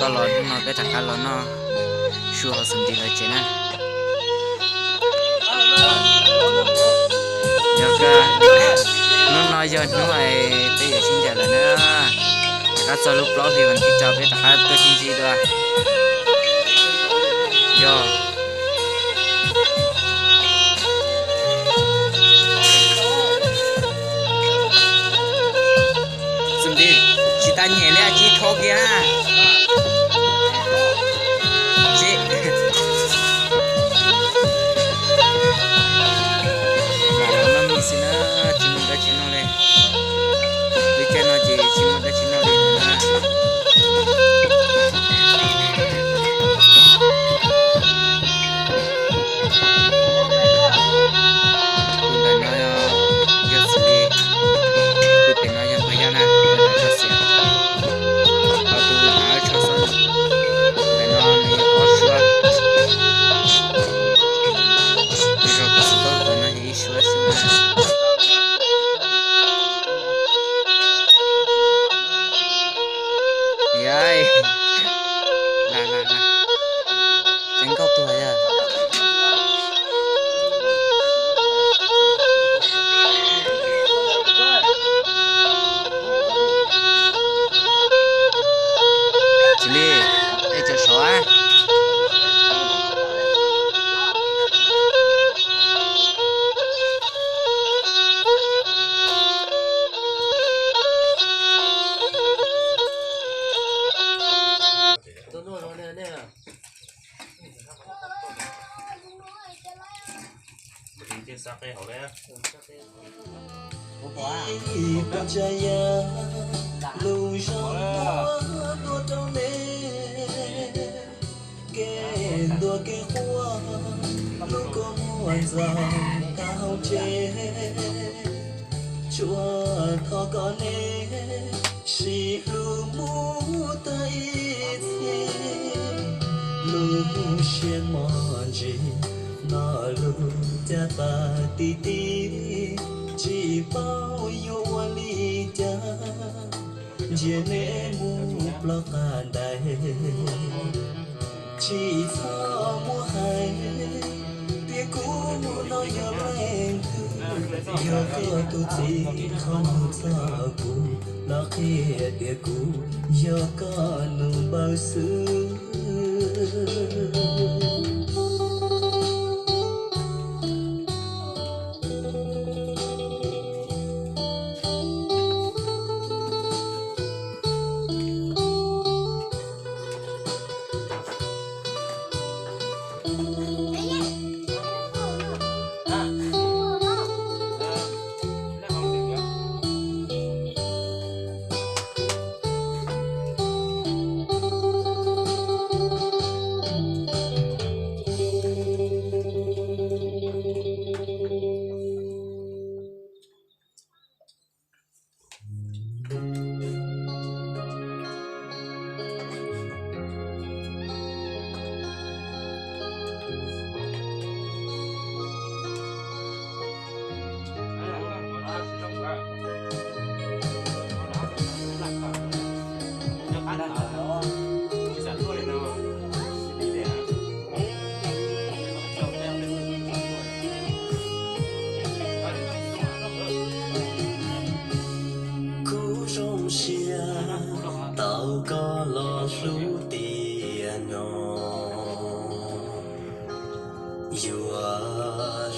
to lò nó bé thằng cá lò nó xua họ sừng đi lại chơi nè giờ cái nó nói giờ nó lại bây giờ xin trả lời nữa các số lúc đó thì mình chỉ cho bé thằng cá tôi xin gì thôi giờ sừng đi chỉ ta nhẹ lên chỉ thô kia chị nó mi xin nó chỉ muốn đã chỉ nó lên đi cái nó chỉ muốn đã chỉ nó lên nè chúng ta nói giờ xử lý chúng ta nói bây giờ nè chúng ta cho xem ở tôi nói cho xong để nó có sữa rồi có sữa rồi nó chỉ sữa xíu vậy là tránh câu tuổi à chị Ly đây chờ xóa percaya lu semua dua ke dua ke hoa lu có mua rằng tao chê chúa thọ con nè si lu mu tay thế lu xiên mòn gì nó lu cha ta ti ti chỉ bao nhiêu ly cha chia nè mu lo cả đời chỉ sao mua hay tiếc cũ nó giờ lên giờ có tu chỉ không sao cũ nó kia tiếc cũ giờ có nụ bao xưa tao có lo số tiền nó dù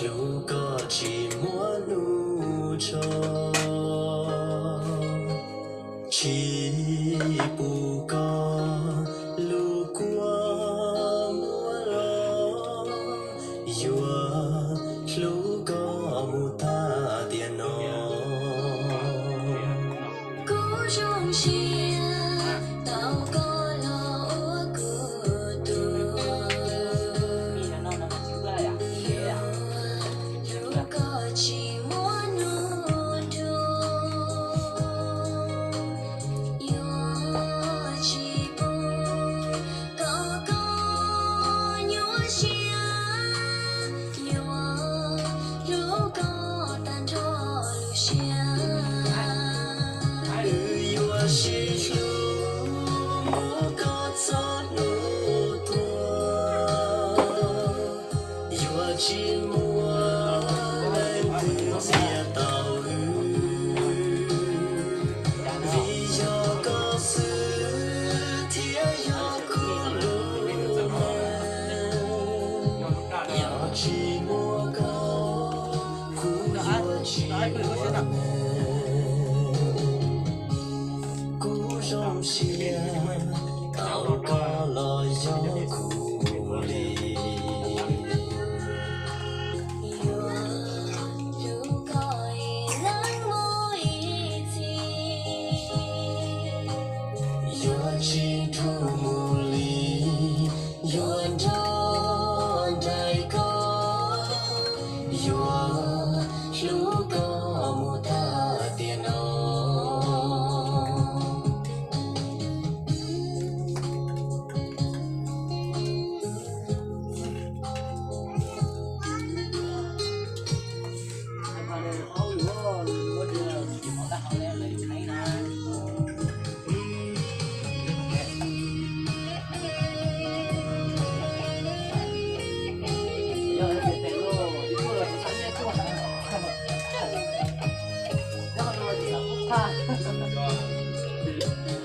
dù có chỉ muốn nu cho chỉ bu có lu qua mua lo dù lu có mu ta tiền nó trong chia tao có lo của tôi dù có chỉ muốn nuôi 喜欢古榕下，到高了要苦里。如果已冷漠一起，若只土木里，若着在高，若如果木大电脑。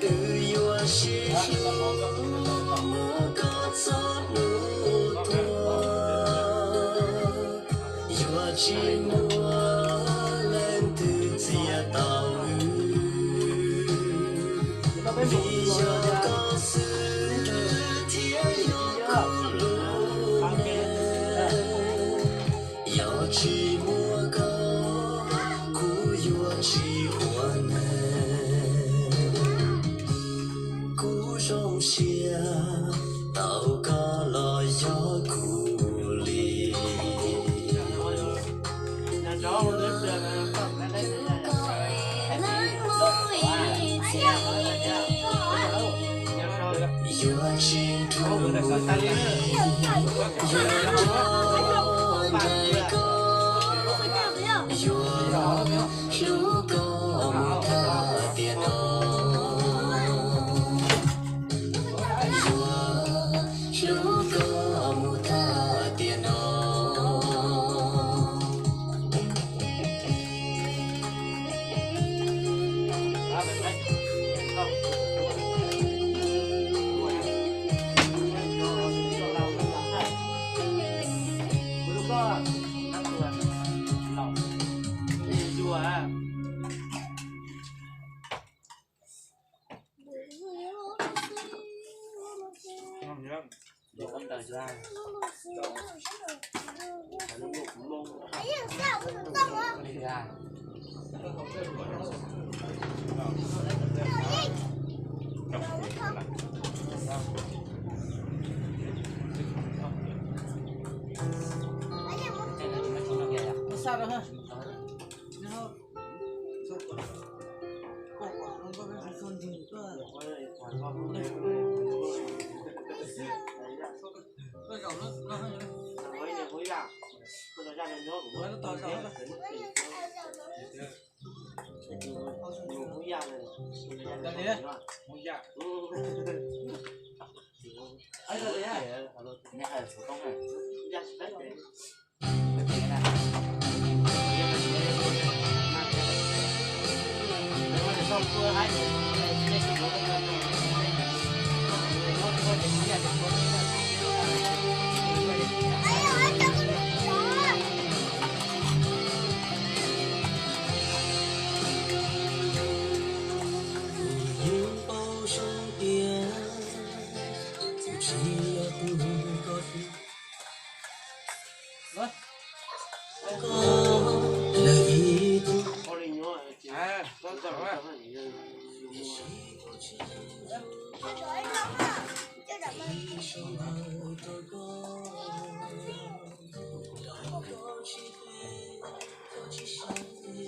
từ yêu chỉ mưa có gió nụ tua yêu chỉ mưa lên từ chia tàu vì giờ có sự thiên yêu có luôn yêu chỉ mưa có cú yêu chỉ hoa cú rong xia tàu cá lo gió cù lì yêu chỉ thu lì yêu yêu có một thà tiền如果木他电脑，sao đâu ha? Không có cái con gì cơ. Cái dòng nó hơi này mới làm. Bây giờ ra này nó cũng mới nó to rồi. Nhiều mũi da này. Đây đi. Mũi da. Ấy rồi đấy. Nhà ở thủ công này. Da đấy. Xong vừa hai người đây chỉ có cái những bao sông tiền chỉ tu có lời tu con chào các Hãy subscribe cho kênh Ghiền Mì Gõ để không bỏ lỡ